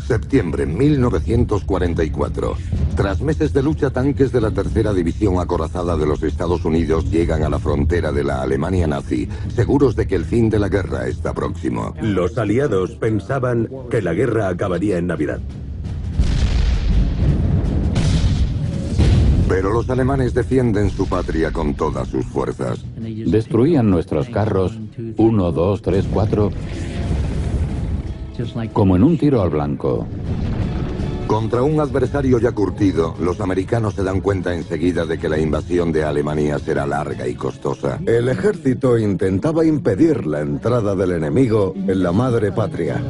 Septiembre 1944. Tras meses de lucha, tanques de la tercera división acorazada de los Estados Unidos llegan a la frontera de la Alemania nazi, seguros de que el fin de la guerra está próximo. Los aliados pensaban que la guerra acabaría en Navidad. Pero los alemanes defienden su patria con todas sus fuerzas. Destruían nuestros carros, 1, 2, 3, 4, como en un tiro al blanco. Contra un adversario ya curtido, los americanos se dan cuenta enseguida de que la invasión de Alemania será larga y costosa. El ejército intentaba impedir la entrada del enemigo en la madre patria.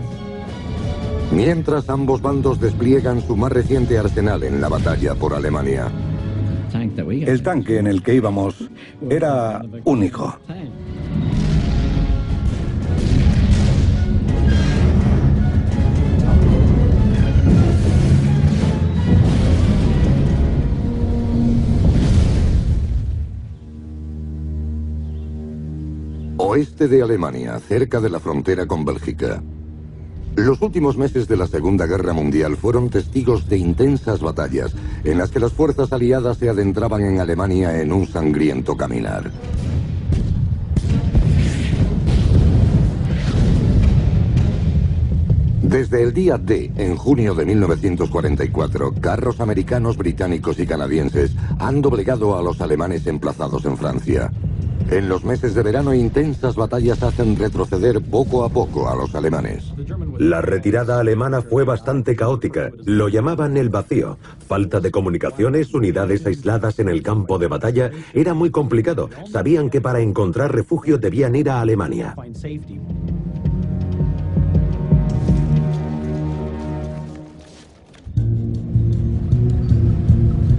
Mientras ambos bandos despliegan su más reciente arsenal en la batalla por Alemania. El tanque en el que íbamos era único. Oeste de Alemania, cerca de la frontera con Bélgica. Los últimos meses de la Segunda Guerra Mundial fueron testigos de intensas batallas en las que las fuerzas aliadas se adentraban en Alemania en un sangriento caminar. Desde el día D, en junio de 1944, carros americanos, británicos y canadienses han doblegado a los alemanes emplazados en Francia. En los meses de verano, intensas batallas hacen retroceder poco a poco a los alemanes. La retirada alemana fue bastante caótica. Lo llamaban el vacío. Falta de comunicaciones, unidades aisladas en el campo de batalla. Era muy complicado. Sabían que para encontrar refugio debían ir a Alemania.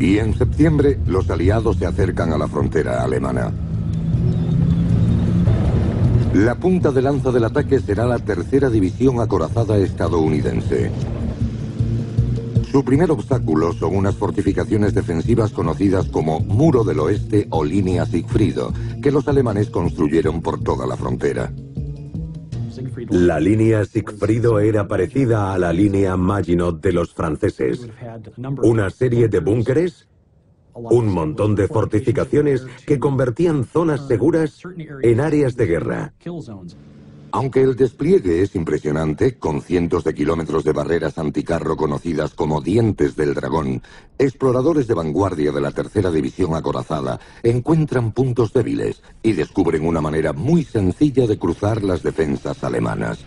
Y en septiembre, los aliados se acercan a la frontera alemana. La punta de lanza del ataque será la tercera división acorazada estadounidense. Su primer obstáculo son unas fortificaciones defensivas conocidas como Muro del Oeste o Línea Sigfrido, que los alemanes construyeron por toda la frontera. La línea Sigfrido era parecida a la línea Maginot de los franceses. Una serie de búnkeres, un montón de fortificaciones que convertían zonas seguras en áreas de guerra. Aunque el despliegue es impresionante, con cientos de kilómetros de barreras anticarro conocidas como Dientes del Dragón, exploradores de vanguardia de la tercera división acorazada encuentran puntos débiles y descubren una manera muy sencilla de cruzar las defensas alemanas.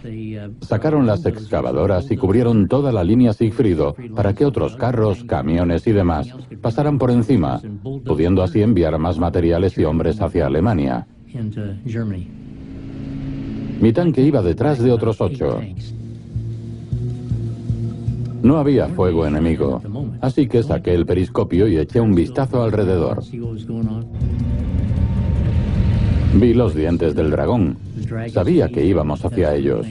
Sacaron las excavadoras y cubrieron toda la línea Sigfrido para que otros carros, camiones y demás pasaran por encima, pudiendo así enviar más materiales y hombres hacia Alemania. Mi tanque iba detrás de otros 8. No había fuego enemigo, así que saqué el periscopio y eché un vistazo alrededor. Vi los dientes del dragón. Sabía que íbamos hacia ellos.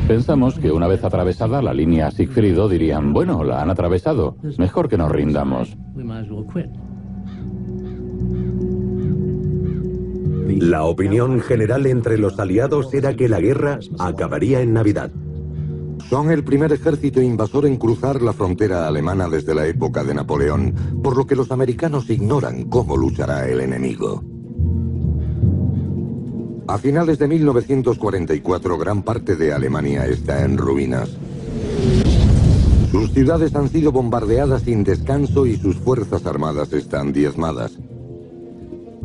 Pensamos que una vez atravesada la línea Sigfrido dirían, bueno, la han atravesado, mejor que nos rindamos. La opinión general entre los aliados era que la guerra acabaría en Navidad. Son el primer ejército invasor en cruzar la frontera alemana desde la época de Napoleón, por lo que los americanos ignoran cómo luchará el enemigo. A finales de 1944, gran parte de Alemania está en ruinas. Sus ciudades han sido bombardeadas sin descanso y sus fuerzas armadas están diezmadas.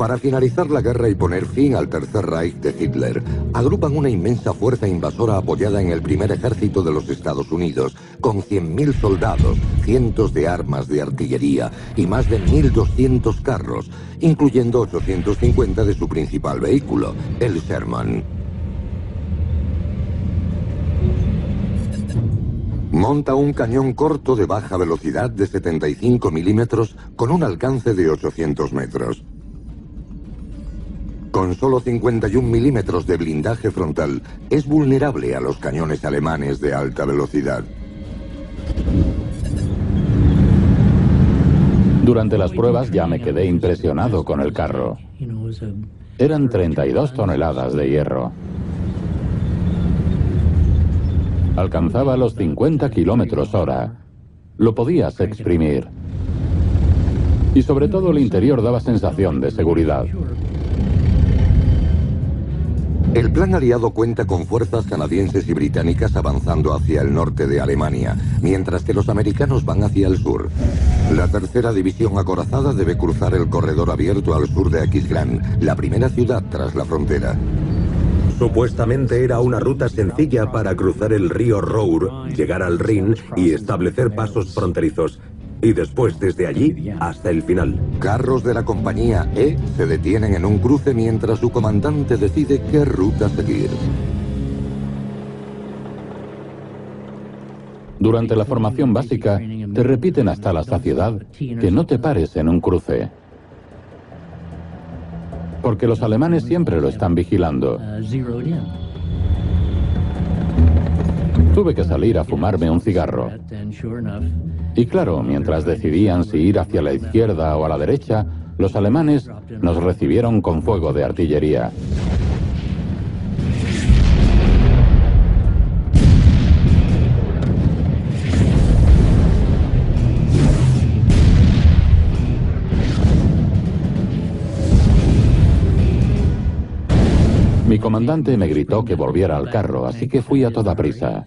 Para finalizar la guerra y poner fin al Tercer Reich de Hitler, agrupan una inmensa fuerza invasora apoyada en el primer ejército de los Estados Unidos, con 100.000 soldados, cientos de armas de artillería y más de 1.200 carros, incluyendo 850 de su principal vehículo, el Sherman. Monta un cañón corto de baja velocidad de 75 milímetros con un alcance de 800 metros. Con solo 51 milímetros de blindaje frontal, es vulnerable a los cañones alemanes de alta velocidad. Durante las pruebas ya me quedé impresionado con el carro. Eran 32 toneladas de hierro. Alcanzaba los 50 kilómetros hora. Lo podías exprimir. Y sobre todo el interior daba sensación de seguridad. El plan aliado cuenta con fuerzas canadienses y británicas avanzando hacia el norte de Alemania, mientras que los americanos van hacia el sur. La tercera división acorazada debe cruzar el corredor abierto al sur de Aquisgrán, la primera ciudad tras la frontera. Supuestamente era una ruta sencilla para cruzar el río Ruhr, llegar al Rin y establecer pasos fronterizos. Y después desde allí hasta el final. Carros de la compañía E se detienen en un cruce mientras su comandante decide qué ruta seguir. Durante la formación básica, te repiten hasta la saciedad que no te pares en un cruce. Porque los alemanes siempre lo están vigilando. Tuve que salir a fumarme un cigarro. Y claro, mientras decidían si ir hacia la izquierda o a la derecha, los alemanes nos recibieron con fuego de artillería. Mi comandante me gritó que volviera al carro, así que fui a toda prisa.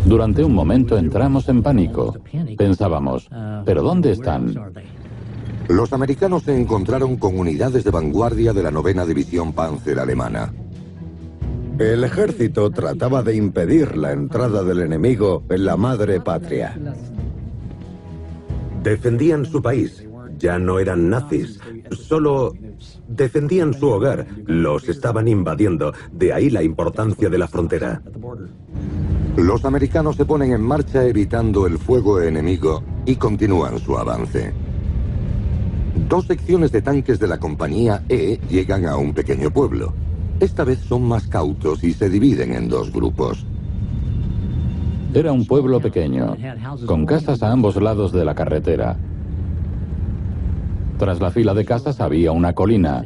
Durante un momento entramos en pánico. Pensábamos, ¿pero dónde están? Los americanos se encontraron con unidades de vanguardia de la 9ª División Panzer alemana. El ejército trataba de impedir la entrada del enemigo en la madre patria. Defendían su país. Ya no eran nazis, solo defendían su hogar. Los estaban invadiendo, de ahí la importancia de la frontera. Los americanos se ponen en marcha evitando el fuego enemigo y continúan su avance. Dos secciones de tanques de la compañía E llegan a un pequeño pueblo. Esta vez son más cautos y se dividen en dos grupos. Era un pueblo pequeño, con casas a ambos lados de la carretera. Tras la fila de casas había una colina.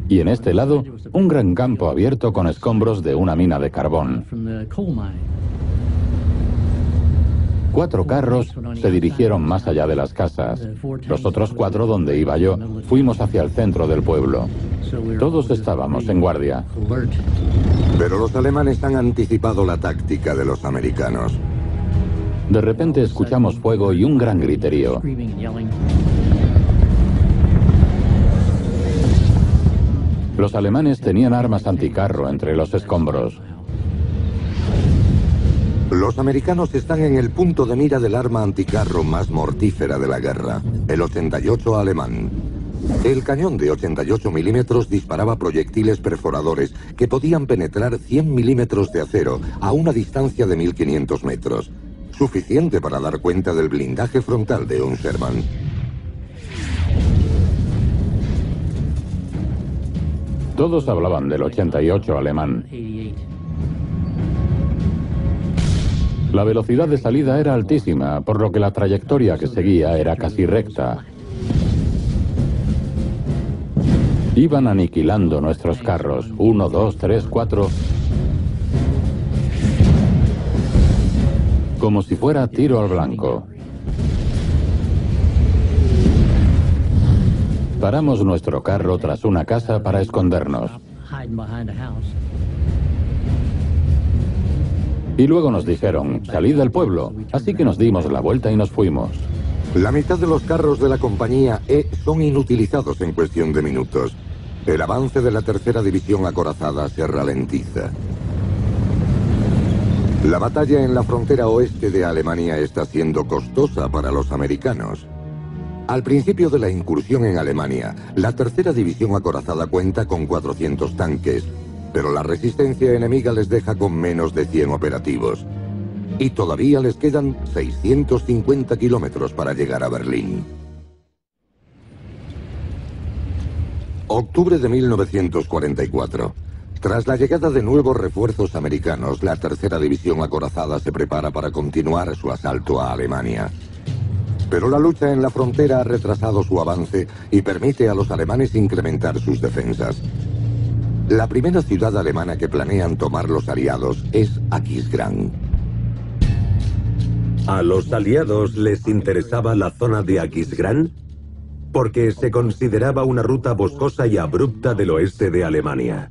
Y en este lado, un gran campo abierto con escombros de una mina de carbón. 4 carros se dirigieron más allá de las casas. Los otros 4, donde iba yo, fuimos hacia el centro del pueblo. Todos estábamos en guardia. Pero los alemanes han anticipado la táctica de los americanos. De repente escuchamos fuego y un gran griterío. Los alemanes tenían armas anticarro entre los escombros. Los americanos están en el punto de mira del arma anticarro más mortífera de la guerra, el 88 alemán. El cañón de 88 milímetros disparaba proyectiles perforadores que podían penetrar 100 milímetros de acero a una distancia de 1500 metros, suficiente para dar cuenta del blindaje frontal de un Sherman. Todos hablaban del 88 alemán. La velocidad de salida era altísima, por lo que la trayectoria que seguía era casi recta. Iban aniquilando nuestros carros, 1, 2, 3, 4, como si fuera tiro al blanco. Paramos nuestro carro tras una casa para escondernos. Y luego nos dijeron, salid del pueblo, así que nos dimos la vuelta y nos fuimos. La mitad de los carros de la compañía E son inutilizados en cuestión de minutos. El avance de la tercera división acorazada se ralentiza. La batalla en la frontera oeste de Alemania está siendo costosa para los americanos. Al principio de la incursión en Alemania, la tercera división acorazada cuenta con 400 tanques, pero la resistencia enemiga les deja con menos de 100 operativos. Y todavía les quedan 650 kilómetros para llegar a Berlín. Octubre de 1944. Tras la llegada de nuevos refuerzos americanos, la tercera división acorazada se prepara para continuar su asalto a Alemania. Pero la lucha en la frontera ha retrasado su avance y permite a los alemanes incrementar sus defensas. La primera ciudad alemana que planean tomar los aliados es Aquisgrán. ¿A los aliados les interesaba la zona de Aquisgrán? Porque se consideraba una ruta boscosa y abrupta del oeste de Alemania.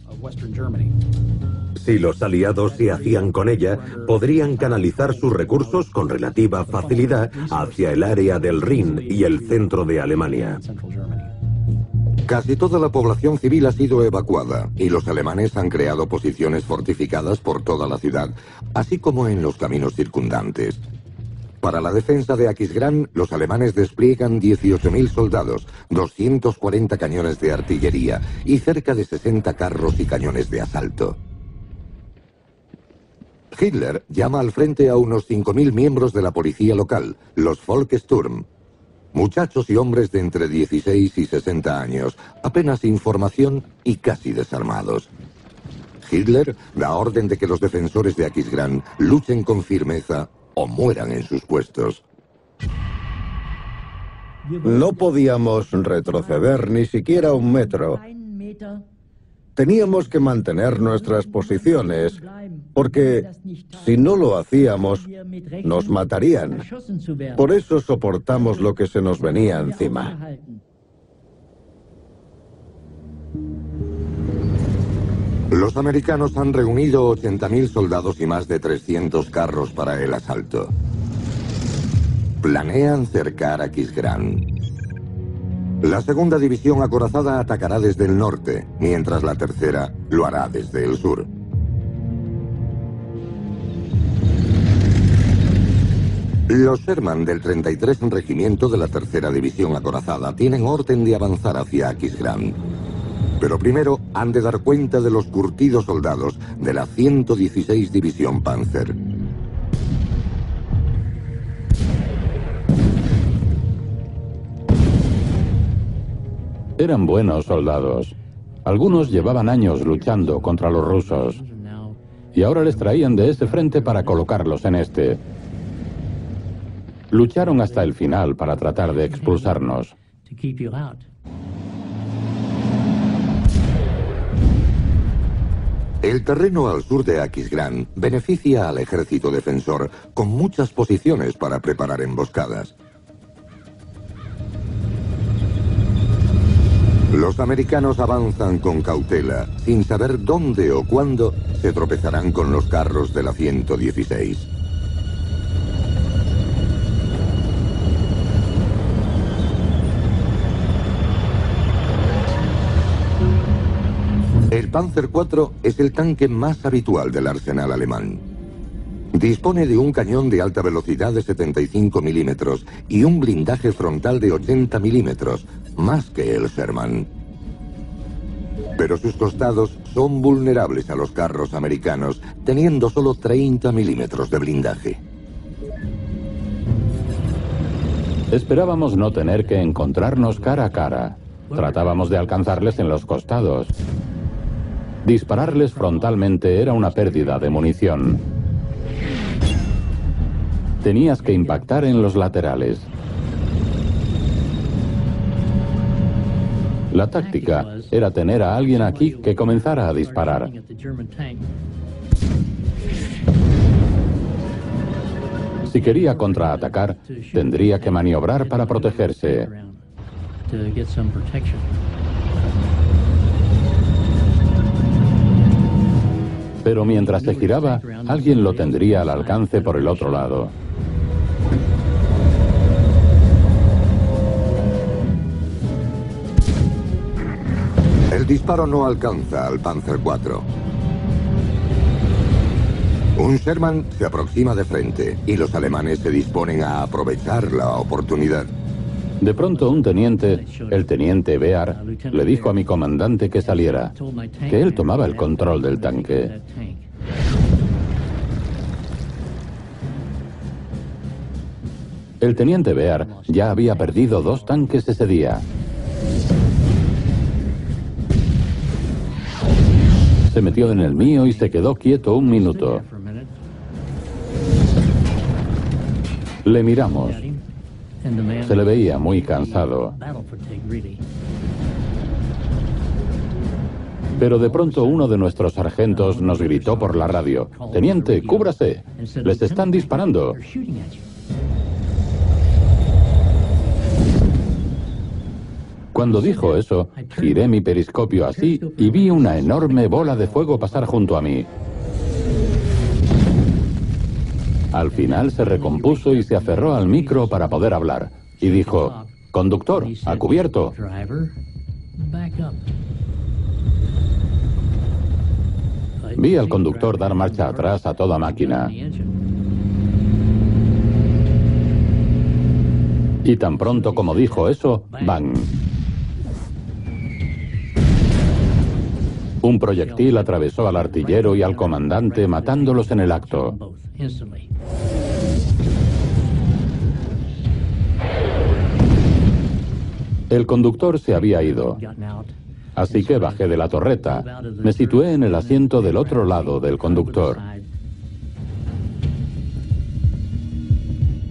Si los aliados se hacían con ella, podrían canalizar sus recursos con relativa facilidad hacia el área del Rin y el centro de Alemania. Casi toda la población civil ha sido evacuada y los alemanes han creado posiciones fortificadas por toda la ciudad, así como en los caminos circundantes. Para la defensa de Aquisgrán, los alemanes despliegan 18.000 soldados, 240 cañones de artillería y cerca de 60 carros y cañones de asalto. Hitler llama al frente a unos 5.000 miembros de la policía local, los Volkssturm. Muchachos y hombres de entre 16 y 60 años, apenas información y casi desarmados. Hitler da orden de que los defensores de Aquisgrán luchen con firmeza o mueran en sus puestos. No podíamos retroceder ni siquiera un metro. Teníamos que mantener nuestras posiciones, porque si no lo hacíamos, nos matarían. Por eso soportamos lo que se nos venía encima. Los americanos han reunido 80.000 soldados y más de 300 carros para el asalto. Planean cercar Aquisgrán. La segunda división acorazada atacará desde el norte, mientras la tercera lo hará desde el sur. Los Sherman del 33 Regimiento de la tercera división acorazada tienen orden de avanzar hacia Aquisgrán. Pero primero han de dar cuenta de los curtidos soldados de la 116 División Panzer. Eran buenos soldados. Algunos llevaban años luchando contra los rusos. Y ahora les traían de ese frente para colocarlos en este. Lucharon hasta el final para tratar de expulsarnos. El terreno al sur de Aquisgrán beneficia al ejército defensor con muchas posiciones para preparar emboscadas. Los americanos avanzan con cautela, sin saber dónde o cuándo se tropezarán con los carros de la 116. El Panzer IV es el tanque más habitual del arsenal alemán. Dispone de un cañón de alta velocidad de 75 milímetros y un blindaje frontal de 80 milímetros, más que el Sherman. Pero sus costados son vulnerables a los carros americanos, teniendo solo 30 milímetros de blindaje. Esperábamos no tener que encontrarnos cara a cara. Tratábamos de alcanzarles en los costados. Dispararles frontalmente era una pérdida de munición. Tenías que impactar en los laterales. La táctica era tener a alguien aquí que comenzara a disparar. Si quería contraatacar, tendría que maniobrar para protegerse. Pero mientras se giraba, alguien lo tendría al alcance por el otro lado. El disparo no alcanza al Panzer IV. Un Sherman se aproxima de frente y los alemanes se disponen a aprovechar la oportunidad. De pronto un teniente, el teniente Bear, le dijo a mi comandante que saliera, que él tomaba el control del tanque. El teniente Bear ya había perdido 2 tanques ese día. Se metió en el mío y se quedó quieto un minuto. Le miramos. Se le veía muy cansado. Pero de pronto uno de nuestros sargentos nos gritó por la radio: «Teniente, cúbrase, les están disparando». Cuando dijo eso, giré mi periscopio así y vi una enorme bola de fuego pasar junto a mí. Al final se recompuso y se aferró al micro para poder hablar. Y dijo: «Conductor, a cubierto». Vi al conductor dar marcha atrás a toda máquina. Y tan pronto como dijo eso, ¡bang! Un proyectil atravesó al artillero y al comandante, matándolos en el acto. El conductor se había ido, así que bajé de la torreta. Me situé en el asiento del otro lado del conductor.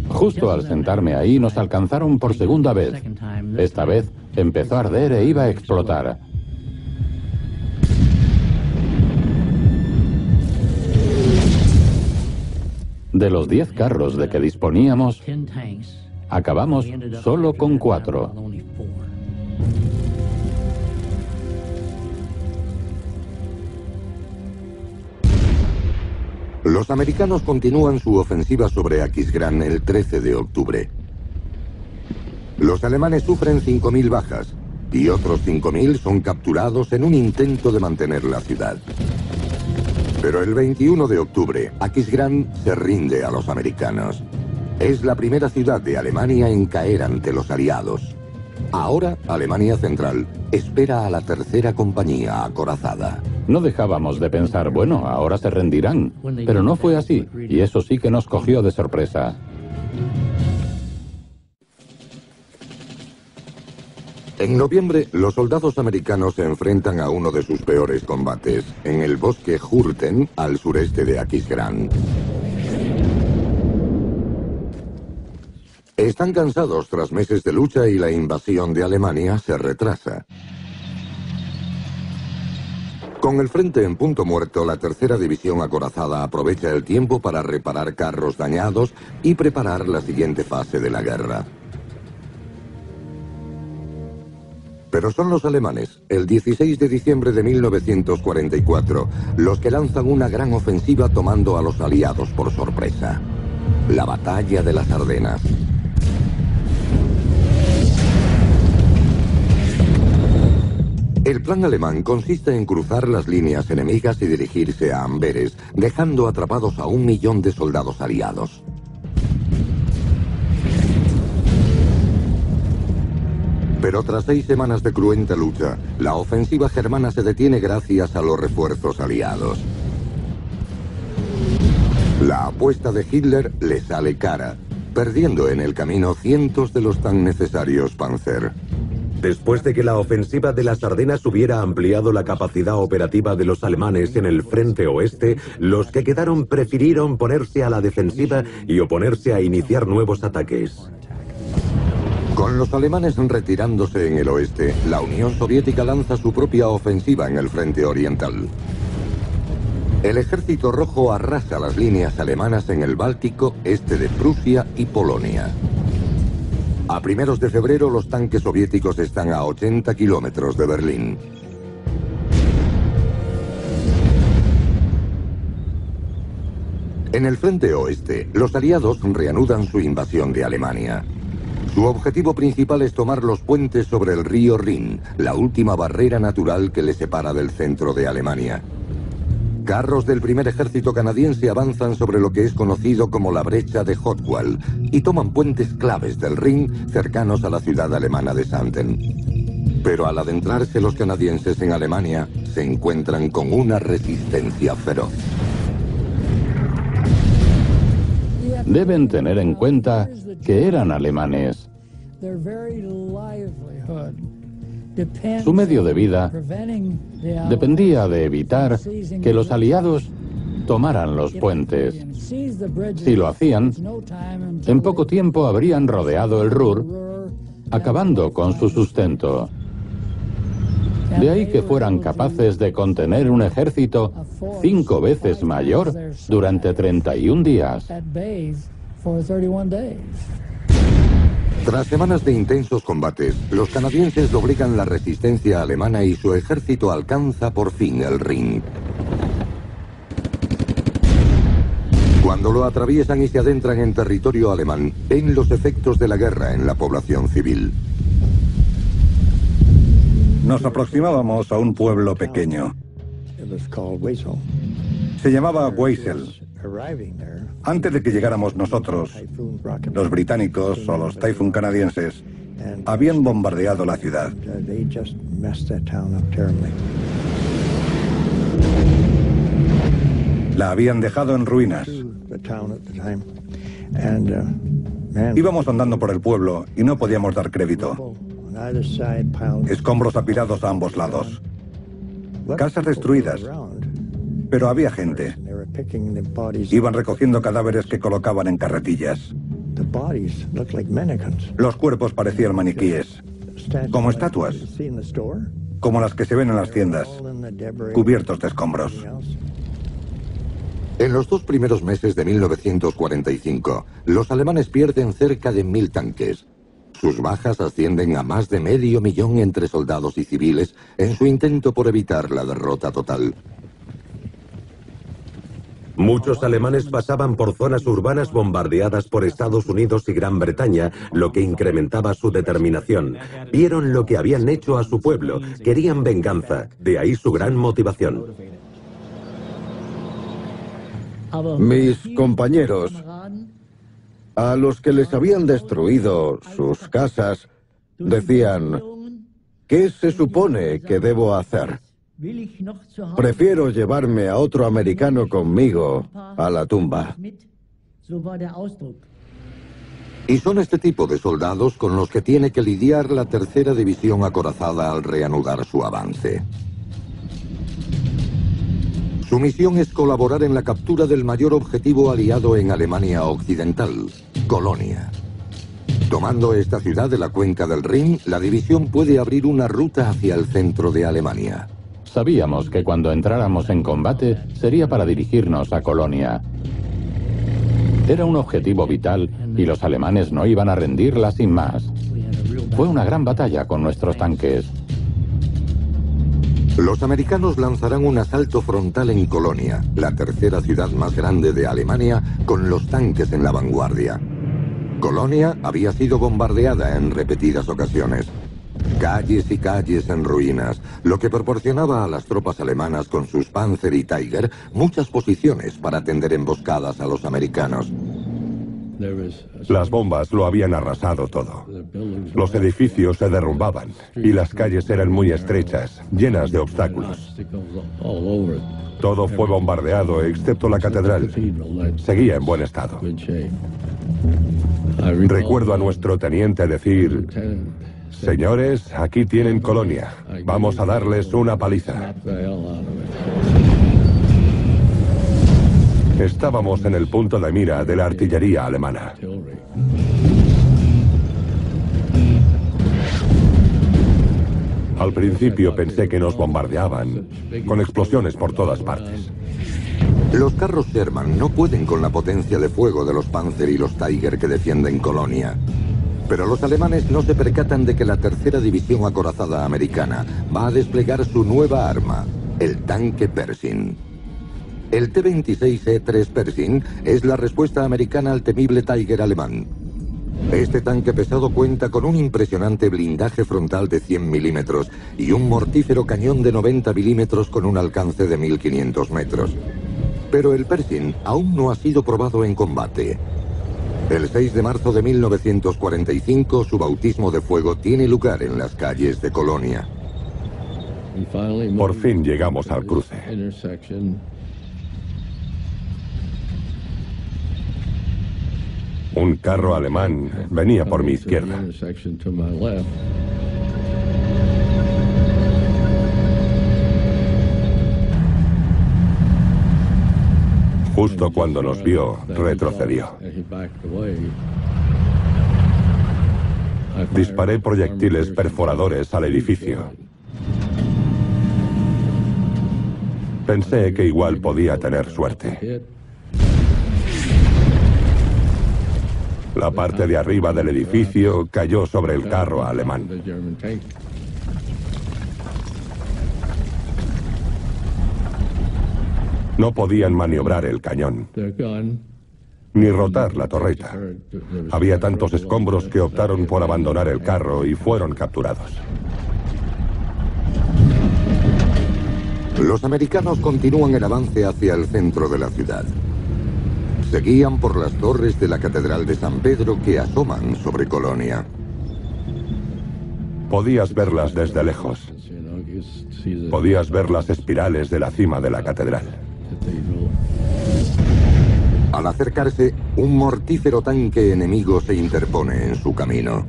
Justo al sentarme ahí nos alcanzaron por segunda vez. Esta vez empezó a arder e iba a explotar. De los 10 carros de que disponíamos, acabamos solo con 4. Los americanos continúan su ofensiva sobre Aquisgrán el 13 de octubre. Los alemanes sufren 5.000 bajas y otros 5.000 son capturados en un intento de mantener la ciudad. Pero el 21 de octubre, Aquisgrán se rinde a los americanos. Es la primera ciudad de Alemania en caer ante los aliados. Ahora, Alemania Central espera a la tercera compañía acorazada. No dejábamos de pensar, bueno, ahora se rendirán. Pero no fue así, y eso sí que nos cogió de sorpresa. En noviembre, los soldados americanos se enfrentan a uno de sus peores combates, en el bosque Hurten, al sureste de Aquisgrán. Están cansados tras meses de lucha y la invasión de Alemania se retrasa. Con el frente en punto muerto, la tercera división acorazada aprovecha el tiempo para reparar carros dañados y preparar la siguiente fase de la guerra. Pero son los alemanes, el 16 de diciembre de 1944, los que lanzan una gran ofensiva tomando a los aliados por sorpresa. La batalla de las Ardenas. El plan alemán consiste en cruzar las líneas enemigas y dirigirse a Amberes, dejando atrapados a 1 millón de soldados aliados. Pero tras 6 semanas de cruenta lucha, la ofensiva germana se detiene gracias a los refuerzos aliados. La apuesta de Hitler le sale cara, perdiendo en el camino cientos de los tan necesarios Panzer. Después de que la ofensiva de las Ardenas hubiera ampliado la capacidad operativa de los alemanes en el frente oeste, los que quedaron prefirieron ponerse a la defensiva y oponerse a iniciar nuevos ataques. Con los alemanes retirándose en el oeste, la Unión Soviética lanza su propia ofensiva en el frente oriental. El Ejército Rojo arrasa las líneas alemanas en el Báltico, este de Prusia y Polonia. A primeros de febrero, los tanques soviéticos están a 80 kilómetros de Berlín. En el frente oeste, los aliados reanudan su invasión de Alemania. Su objetivo principal es tomar los puentes sobre el río Rin, la última barrera natural que le separa del centro de Alemania. Carros del primer ejército canadiense avanzan sobre lo que es conocido como la brecha de Hotwall y toman puentes claves del Rin cercanos a la ciudad alemana de Xanten. Pero al adentrarse los canadienses en Alemania, se encuentran con una resistencia feroz. Deben tener en cuenta que eran alemanes. Su medio de vida dependía de evitar que los aliados tomaran los puentes. Si lo hacían, en poco tiempo habrían rodeado el Ruhr, acabando con su sustento. De ahí que fueran capaces de contener un ejército 5 veces mayor durante 31 días. Tras semanas de intensos combates, los canadienses doblegan la resistencia alemana y su ejército alcanza por fin el Rin. Cuando lo atraviesan y se adentran en territorio alemán, ven los efectos de la guerra en la población civil. Nos aproximábamos a un pueblo pequeño. Se llamaba Weisel. Antes de que llegáramos nosotros, los británicos o los Typhoon canadienses habían bombardeado la ciudad. La habían dejado en ruinas. Íbamos andando por el pueblo y no podíamos dar crédito. Escombros apilados a ambos lados. Casas destruidas. Pero había gente. Iban recogiendo cadáveres que colocaban en carretillas. Los cuerpos parecían maniquíes, como estatuas, como las que se ven en las tiendas, cubiertos de escombros. En los 2 primeros meses de 1945, los alemanes pierden cerca de 1000 tanques. Sus bajas ascienden a más de 500.000 entre soldados y civiles en su intento por evitar la derrota total. Muchos alemanes pasaban por zonas urbanas bombardeadas por Estados Unidos y Gran Bretaña, lo que incrementaba su determinación. Vieron lo que habían hecho a su pueblo, querían venganza, de ahí su gran motivación. Mis compañeros, a los que les habían destruido sus casas, decían, ¿qué se supone que debo hacer? Prefiero llevarme a otro americano conmigo a la tumba. Y son este tipo de soldados con los que tiene que lidiar la tercera división acorazada al reanudar su avance. Su misión es colaborar en la captura del mayor objetivo aliado en Alemania Occidental, Colonia. Tomando esta ciudad de la cuenca del Rin, la división puede abrir una ruta hacia el centro de Alemania. Sabíamos que cuando entráramos en combate sería para dirigirnos a Colonia. Era un objetivo vital y los alemanes no iban a rendirla sin más. Fue una gran batalla con nuestros tanques. Los americanos lanzarán un asalto frontal en Colonia, la tercera ciudad más grande de Alemania, con los tanques en la vanguardia. Colonia había sido bombardeada en repetidas ocasiones. Calles y calles en ruinas, lo que proporcionaba a las tropas alemanas con sus Panzer y Tiger muchas posiciones para tender emboscadas a los americanos. Las bombas lo habían arrasado todo. Los edificios se derrumbaban y las calles eran muy estrechas, llenas de obstáculos. Todo fue bombardeado excepto la catedral. Seguía en buen estado. Recuerdo a nuestro teniente decir: señores, aquí tienen Colonia. Vamos a darles una paliza. Estábamos en el punto de mira de la artillería alemana. Al principio pensé que nos bombardeaban, con explosiones por todas partes. Los carros Sherman no pueden con la potencia de fuego de los Panzer y los Tiger que defienden Colonia. Pero los alemanes no se percatan de que la tercera división acorazada americana va a desplegar su nueva arma, el tanque Pershing. El T-26E3 Pershing es la respuesta americana al temible Tiger alemán. Este tanque pesado cuenta con un impresionante blindaje frontal de 100 milímetros y un mortífero cañón de 90 milímetros con un alcance de 1500 metros. Pero el Pershing aún no ha sido probado en combate. El 6 de marzo de 1945, su bautismo de fuego tiene lugar en las calles de Colonia. Por fin llegamos al cruce. Un carro alemán venía por mi izquierda. Justo cuando nos vio, retrocedió. Disparé proyectiles perforadores al edificio. Pensé que igual podía tener suerte. La parte de arriba del edificio cayó sobre el carro alemán. No podían maniobrar el cañón, ni rotar la torreta. Había tantos escombros que optaron por abandonar el carro y fueron capturados. Los americanos continúan el avance hacia el centro de la ciudad. Seguían por las torres de la Catedral de San Pedro que asoman sobre Colonia. Podías verlas desde lejos. Podías ver las espirales de la cima de la catedral. Al acercarse, un mortífero tanque enemigo se interpone en su camino.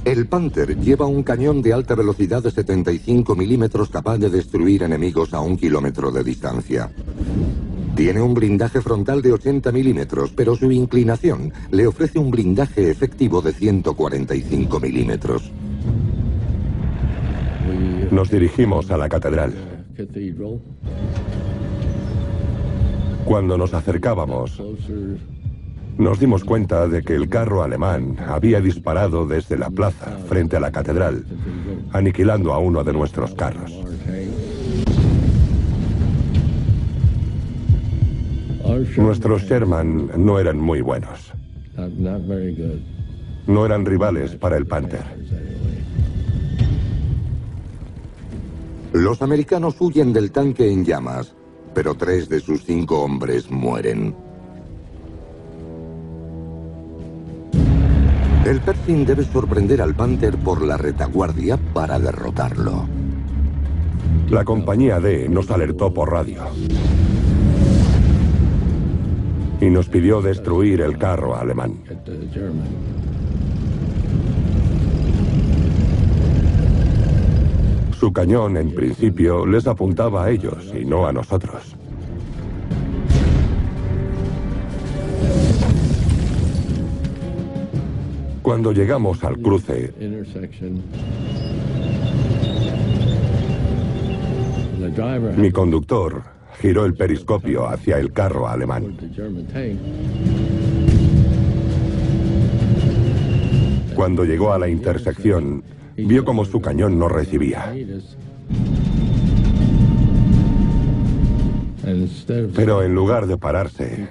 El Panther lleva un cañón de alta velocidad de 75 milímetros capaz de destruir enemigos a 1 kilómetro de distancia. Tiene un blindaje frontal de 80 milímetros, pero su inclinación le ofrece un blindaje efectivo de 145 milímetros. Nos dirigimos a la catedral. Cuando nos acercábamos, nos dimos cuenta de que el carro alemán había disparado desde la plaza frente a la catedral, aniquilando a uno de nuestros carros. Nuestros Sherman no eran muy buenos. No eran rivales para el Panther. Los americanos huyen del tanque en llamas, pero 3 de sus 5 hombres mueren. El Pershing debe sorprender al Panther por la retaguardia para derrotarlo. La compañía D nos alertó por radio y nos pidió destruir el carro alemán. Su cañón, en principio, les apuntaba a ellos y no a nosotros. Cuando llegamos al cruce, mi conductor giró el periscopio hacia el carro alemán. Cuando llegó a la intersección, vio como su cañón no recibía. Pero en lugar de pararse,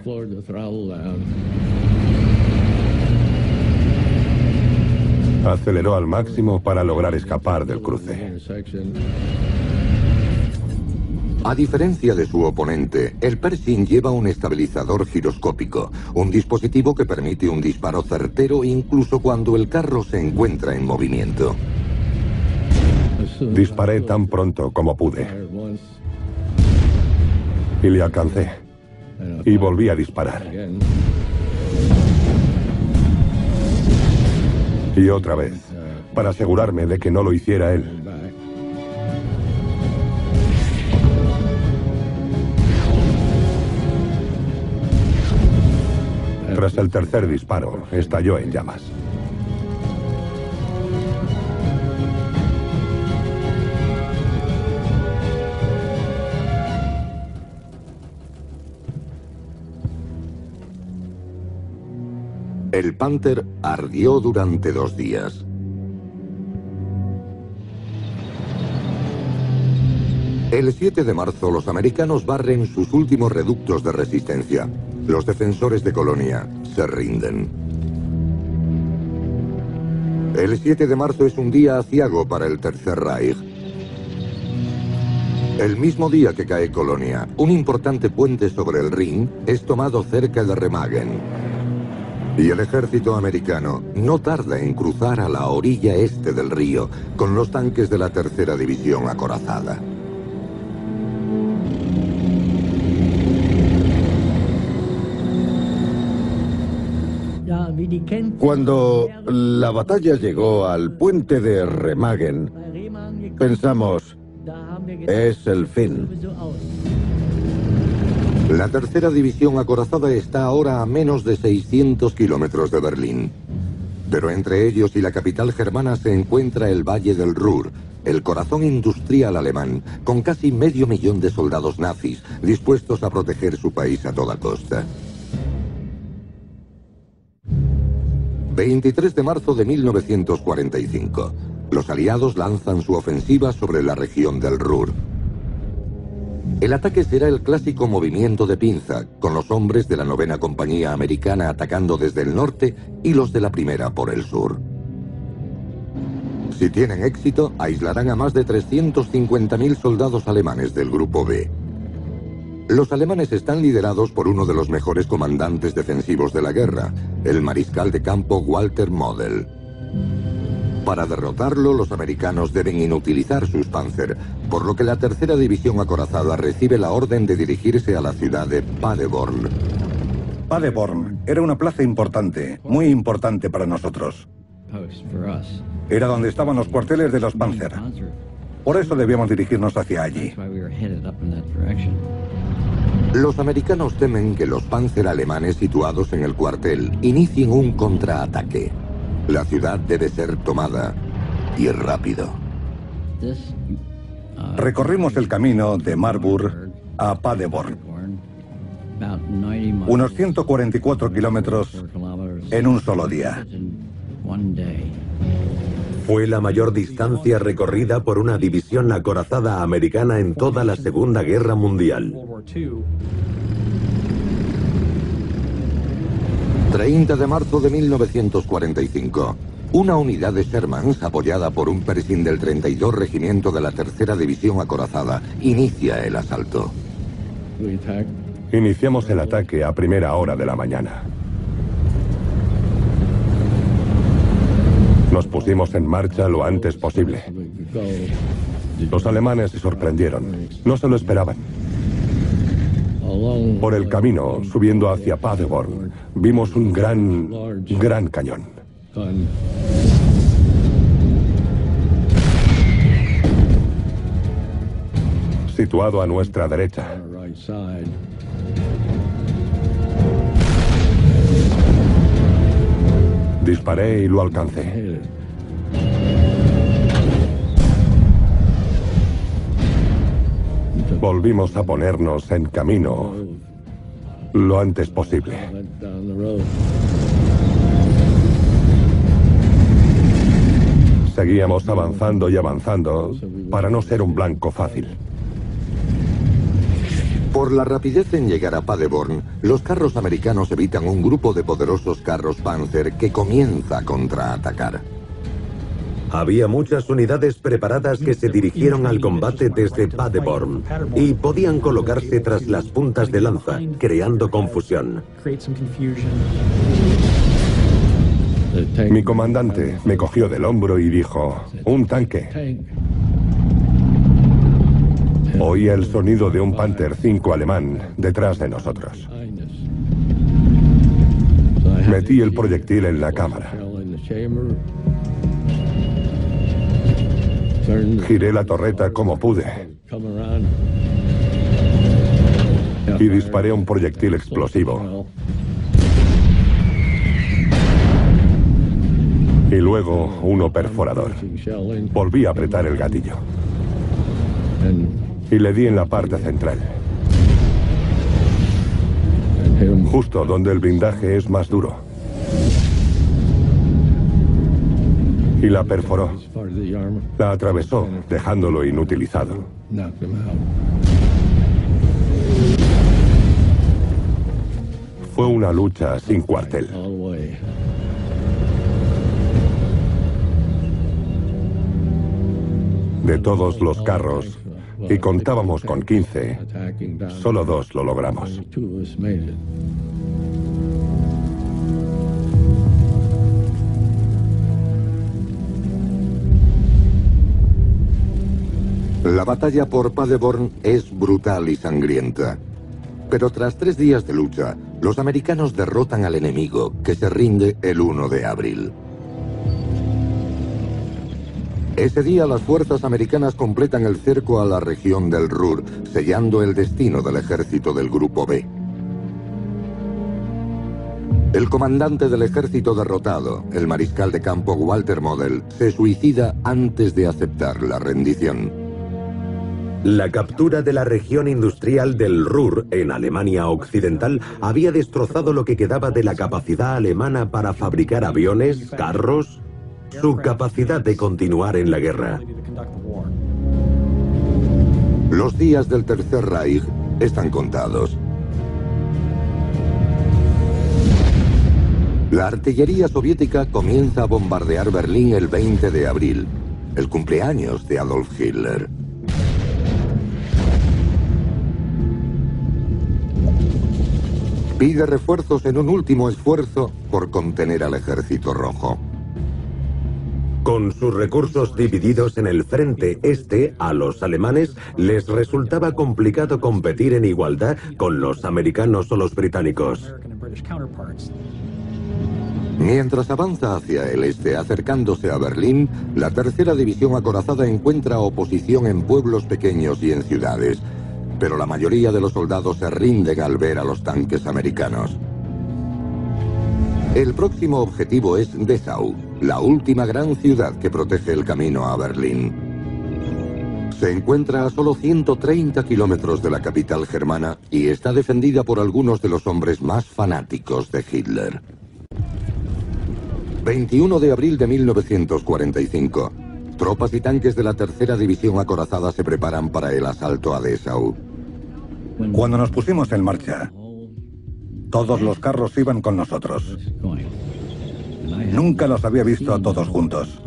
aceleró al máximo para lograr escapar del cruce. A diferencia de su oponente, el Pershing lleva un estabilizador giroscópico, un dispositivo que permite un disparo certero incluso cuando el carro se encuentra en movimiento. Disparé tan pronto como pude. Y le alcancé. Y volví a disparar. Y otra vez, para asegurarme de que no lo hiciera él. Tras el tercer disparo, estalló en llamas. El Panther ardió durante 2 días. El 7 de marzo, los americanos barren sus últimos reductos de resistencia. Los defensores de Colonia se rinden. El 7 de marzo es un día aciago para el Tercer Reich. El mismo día que cae Colonia, un importante puente sobre el Rin es tomado cerca de Remagen. Y el ejército americano no tarda en cruzar a la orilla este del río con los tanques de la Tercera División acorazada. Cuando la batalla llegó al puente de Remagen, pensamos, es el fin. La Tercera División acorazada está ahora a menos de 600 kilómetros de Berlín. Pero entre ellos y la capital germana se encuentra el Valle del Ruhr, el corazón industrial alemán, con casi 500.000 de soldados nazis dispuestos a proteger su país a toda costa. 23 de marzo de 1945. Los aliados lanzan su ofensiva sobre la región del Ruhr. El ataque será el clásico movimiento de pinza, con los hombres de la 9ª Compañía Americana atacando desde el norte y los de la 1ª por el sur. Si tienen éxito, aislarán a más de 350.000 soldados alemanes del Grupo B. Los alemanes están liderados por uno de los mejores comandantes defensivos de la guerra, el mariscal de campo Walter Model. Para derrotarlo, los americanos deben inutilizar sus Panzer, por lo que la 3ª División Acorazada recibe la orden de dirigirse a la ciudad de Paderborn. Paderborn era una plaza importante, muy importante para nosotros. Era donde estaban los cuarteles de los Panzer. Por eso debíamos dirigirnos hacia allí. Los americanos temen que los Panzer alemanes situados en el cuartel inicien un contraataque. La ciudad debe ser tomada, y rápido. Recorrimos el camino de Marburg a Paderborn. Unos 144 kilómetros en un solo día. Fue la mayor distancia recorrida por una división acorazada americana en toda la Segunda Guerra Mundial. 30 de marzo de 1945. Una unidad de Shermans, apoyada por un Pershing del 32 Regimiento de la 3ª División Acorazada, inicia el asalto. Iniciamos el ataque a primera hora de la mañana. Nos pusimos en marcha lo antes posible. Los alemanes se sorprendieron. No se lo esperaban. Por el camino, subiendo hacia Paderborn, vimos un gran cañón. Situado a nuestra derecha. Disparé y lo alcancé. Volvimos a ponernos en camino lo antes posible. Seguíamos avanzando y avanzando para no ser un blanco fácil. Por la rapidez en llegar a Paderborn, los carros americanos evitan un grupo de poderosos carros Panzer que comienza a contraatacar. Había muchas unidades preparadas que se dirigieron al combate desde Paderborn y podían colocarse tras las puntas de lanza, creando confusión. Mi comandante me cogió del hombro y dijo: «Un tanque». Oía el sonido de un Panther V alemán detrás de nosotros. Metí el proyectil en la cámara. Giré la torreta como pude y disparé un proyectil explosivo. Y luego uno perforador. Volví a apretar el gatillo. Y le di en la parte central. Justo donde el blindaje es más duro. Y la perforó. La atravesó, dejándolo inutilizado. Fue una lucha sin cuartel. De todos los carros, y contábamos con 15, solo 2 lo logramos. La batalla por Paderborn es brutal y sangrienta. Pero tras 3 días de lucha, los americanos derrotan al enemigo, que se rinde el 1 de abril. Ese día las fuerzas americanas completan el cerco a la región del Ruhr, sellando el destino del ejército del Grupo B. El comandante del ejército derrotado, el mariscal de campo Walter Model, se suicida antes de aceptar la rendición. La captura de la región industrial del Ruhr, en Alemania Occidental, había destrozado lo que quedaba de la capacidad alemana para fabricar aviones, carros, su capacidad de continuar en la guerra. Los días del Tercer Reich están contados. La artillería soviética comienza a bombardear Berlín el 20 de abril, el cumpleaños de Adolf Hitler. Pide refuerzos en un último esfuerzo por contener al ejército rojo. Con sus recursos divididos en el frente este, a los alemanes les resultaba complicado competir en igualdad con los americanos o los británicos. Mientras avanza hacia el este, acercándose a Berlín, la tercera división acorazada encuentra oposición en pueblos pequeños y en ciudades, pero la mayoría de los soldados se rinden al ver a los tanques americanos. El próximo objetivo es Dessau, la última gran ciudad que protege el camino a Berlín. Se encuentra a solo 130 kilómetros de la capital germana y está defendida por algunos de los hombres más fanáticos de Hitler. 21 de abril de 1945. Tropas y tanques de la tercera división acorazada se preparan para el asalto a Dessau. Cuando nos pusimos en marcha, todos los carros iban con nosotros. Nunca los había visto a todos juntos.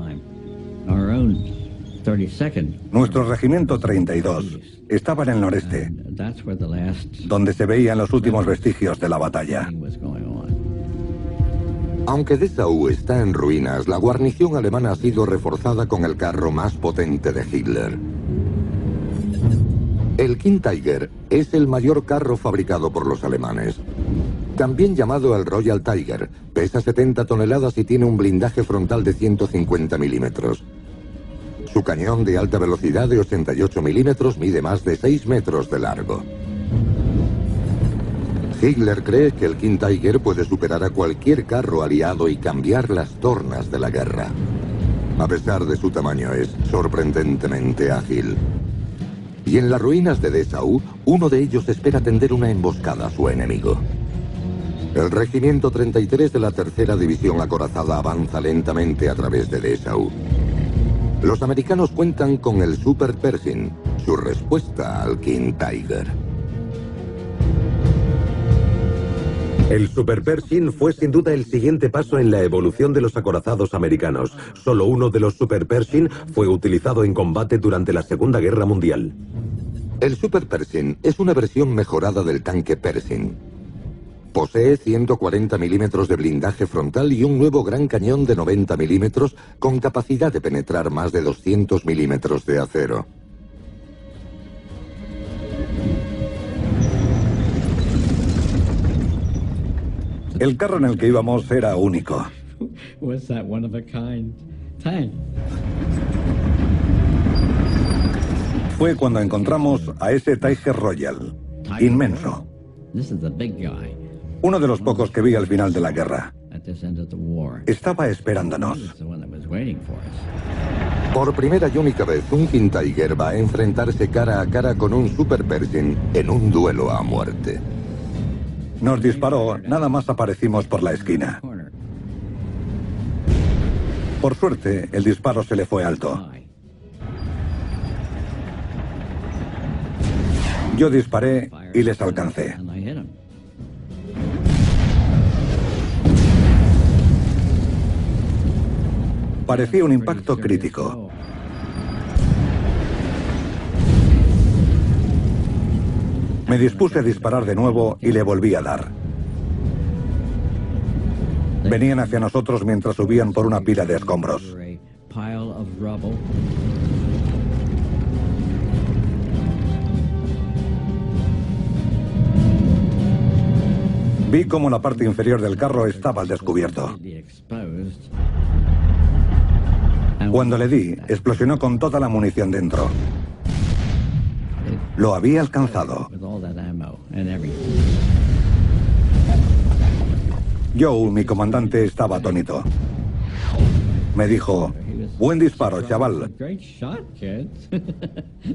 Nuestro regimiento 32 estaba en el noreste, donde se veían los últimos vestigios de la batalla. Aunque Dessau está en ruinas, la guarnición alemana ha sido reforzada con el carro más potente de Hitler. El King Tiger es el mayor carro fabricado por los alemanes. También llamado el Royal Tiger, pesa 70 toneladas y tiene un blindaje frontal de 150 milímetros. Su cañón de alta velocidad de 88 milímetros mide más de 6 metros de largo. Hitler cree que el King Tiger puede superar a cualquier carro aliado y cambiar las tornas de la guerra. A pesar de su tamaño, es sorprendentemente ágil. Y en las ruinas de Dessau, uno de ellos espera tender una emboscada a su enemigo. El regimiento 33 de la tercera división acorazada avanza lentamente a través de Dessau. Los americanos cuentan con el Super Pershing, su respuesta al King Tiger. El Super Pershing fue sin duda el siguiente paso en la evolución de los acorazados americanos. Solo uno de los Super Pershing fue utilizado en combate durante la Segunda Guerra Mundial. El Super Pershing es una versión mejorada del tanque Pershing. Posee 140 milímetros de blindaje frontal y un nuevo gran cañón de 90 milímetros con capacidad de penetrar más de 200 milímetros de acero. El carro en el que íbamos era único. Fue cuando encontramos a ese Tiger Royal, inmenso. Uno de los pocos que vi al final de la guerra. Estaba esperándonos. Por primera y única vez, un King Tiger va a enfrentarse cara a cara con un Super Pershing en un duelo a muerte. Nos disparó, nada más aparecimos por la esquina. Por suerte, el disparo se le fue alto. Yo disparé y les alcancé. Parecía un impacto crítico. Me dispuse a disparar de nuevo y le volví a dar. Venían hacia nosotros mientras subían por una pila de escombros. Vi cómo la parte inferior del carro estaba al descubierto. Cuando le di, explosionó con toda la munición dentro. Lo había Joe, mi comandante, estaba atónito. Me dijo: buen disparo, chaval.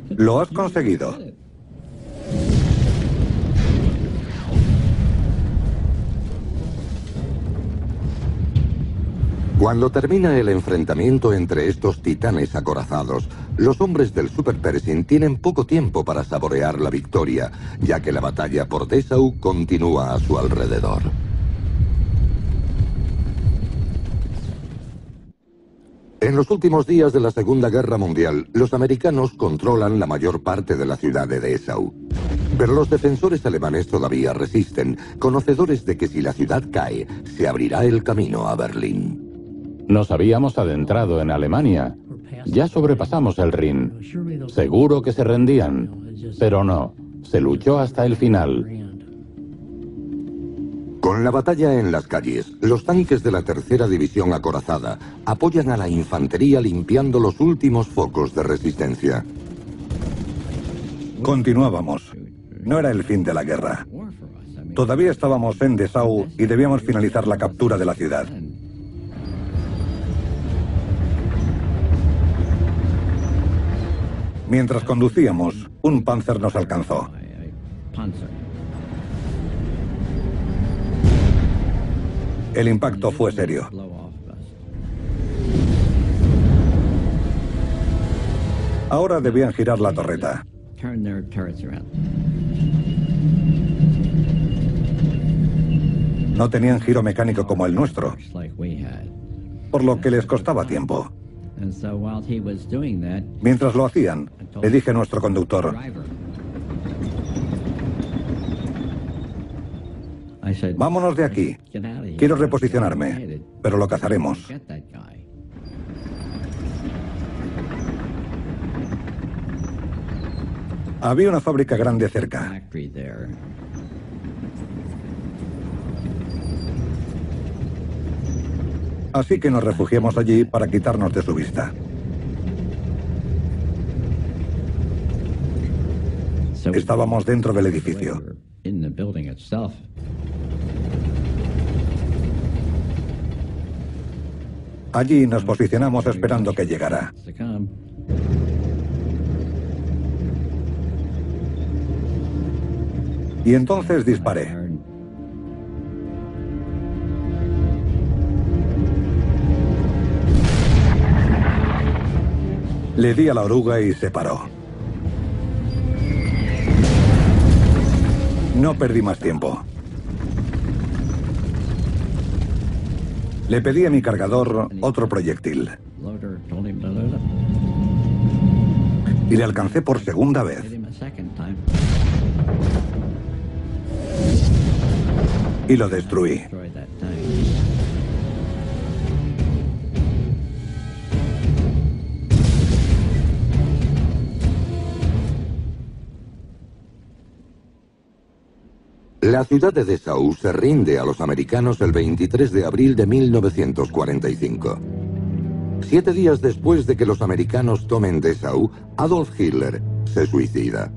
Lo has conseguido. Cuando termina el enfrentamiento entre estos titanes acorazados, los hombres del Super Pershing tienen poco tiempo para saborear la victoria, ya que la batalla por Dessau continúa a su alrededor. En los últimos días de la Segunda Guerra Mundial, los americanos controlan la mayor parte de la ciudad de Dessau. Pero los defensores alemanes todavía resisten, conocedores de que si la ciudad cae, se abrirá el camino a Berlín. Nos habíamos adentrado en Alemania. Ya sobrepasamos el Rin. Seguro que se rendían. Pero no, se luchó hasta el final. Con la batalla en las calles, los tanques de la tercera división acorazada apoyan a la infantería limpiando los últimos focos de resistencia. Continuábamos. No era el fin de la guerra. Todavía estábamos en Dessau y debíamos finalizar la captura de la ciudad. Mientras conducíamos, un Panzer nos alcanzó. El impacto fue serio. Ahora debían girar la torreta. No tenían giro mecánico como el nuestro, por lo que les costaba tiempo. Mientras lo hacían, le dije a nuestro conductor: vámonos de aquí. Quiero reposicionarme, pero lo cazaremos. Había una fábrica grande cerca. Así que nos refugiamos allí para quitarnos de su vista. Estábamos dentro del edificio. Allí nos posicionamos esperando que llegara. Y entonces disparé. Le di a la oruga y se paró. No perdí más tiempo. Le pedí a mi cargador otro proyectil. Y le alcancé por segunda vez. Y lo destruí. La ciudad de Dessau se rinde a los americanos el 23 de abril de 1945. 7 días después de que los americanos tomen Dessau, Adolf Hitler se suicida.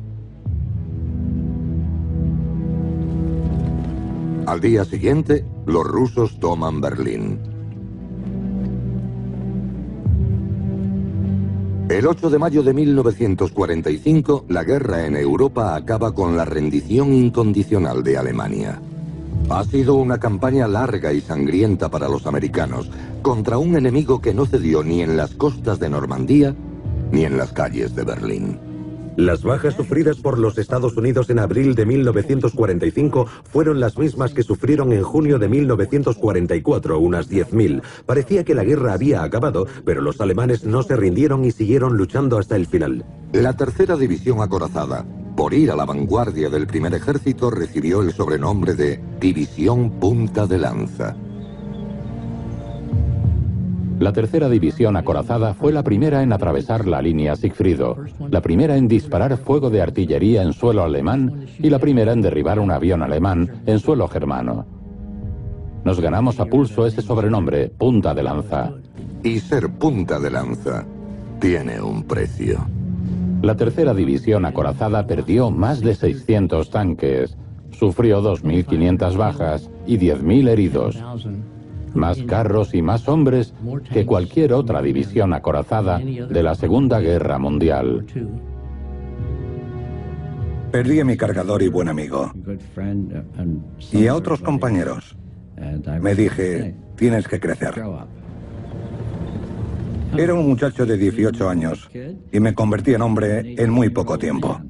Al día siguiente, los rusos toman Berlín. El 8 de mayo de 1945, la guerra en Europa acaba con la rendición incondicional de Alemania. Ha sido una campaña larga y sangrienta para los americanos, contra un enemigo que no cedió ni en las costas de Normandía, ni en las calles de Berlín. Las bajas sufridas por los Estados Unidos en abril de 1945 fueron las mismas que sufrieron en junio de 1944, unas 10.000. Parecía que la guerra había acabado, pero los alemanes no se rindieron y siguieron luchando hasta el final. La tercera división acorazada, por ir a la vanguardia del primer ejército, recibió el sobrenombre de División Punta de Lanza. La tercera división acorazada fue la primera en atravesar la línea Sigfrido, la primera en disparar fuego de artillería en suelo alemán y la primera en derribar un avión alemán en suelo germano. Nos ganamos a pulso ese sobrenombre, Punta de Lanza. Y ser punta de lanza tiene un precio. La tercera división acorazada perdió más de 600 tanques. sufrió 2.500 bajas y 10.000 heridos. Más carros y más hombres que cualquier otra división acorazada de la Segunda Guerra Mundial. Perdí a mi cargador y buen amigo. Y a otros compañeros. Me dije, tienes que crecer. Era un muchacho de 18 años y me convertí en hombre en muy poco tiempo.